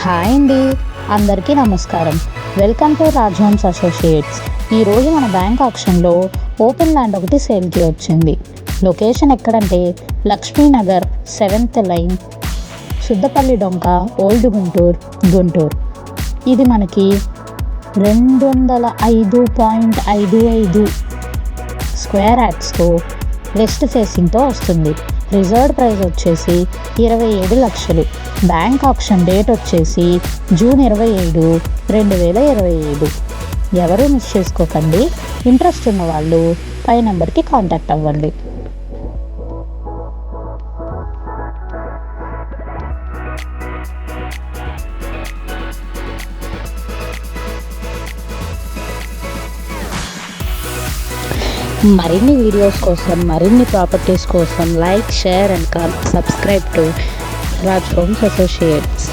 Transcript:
Hi అండి, అందరికీ నమస్కారం. Welcome to Raj homes associates. ఈరోజు మన బ్యాంక్ ఆక్షన్లో ఓపెన్ ల్యాండ్ ఒకటి సేల్కి వచ్చింది. లొకేషన్ ఎక్కడంటే లక్ష్మీనగర్ 7th లైన్, సుద్దపల్లి డొంక, ఓల్డ్ గుంటూరు. ఇది మనకి 205.55 స్క్వేర్ యార్డ్స్తో వెస్ట్ ఫేసింగ్తో వస్తుంది. రిజర్వ్డ్ ప్రైస్ వచ్చేసి 27 లక్షలు. బ్యాంక్ ఆప్షన్ డేట్ వచ్చేసి జూన్ 27, 2027. ఎవరూ మిస్ చేసుకోకండి. ఇంట్రెస్ట్ ఉన్న వాళ్ళు పై నెంబర్కి కాంటాక్ట్ అవ్వండి. మరిన్ని వీడియోస్ కోసం, మరిన్ని ప్రాపర్టీస్ కోసం like, share and subscribe to Raj homes associates.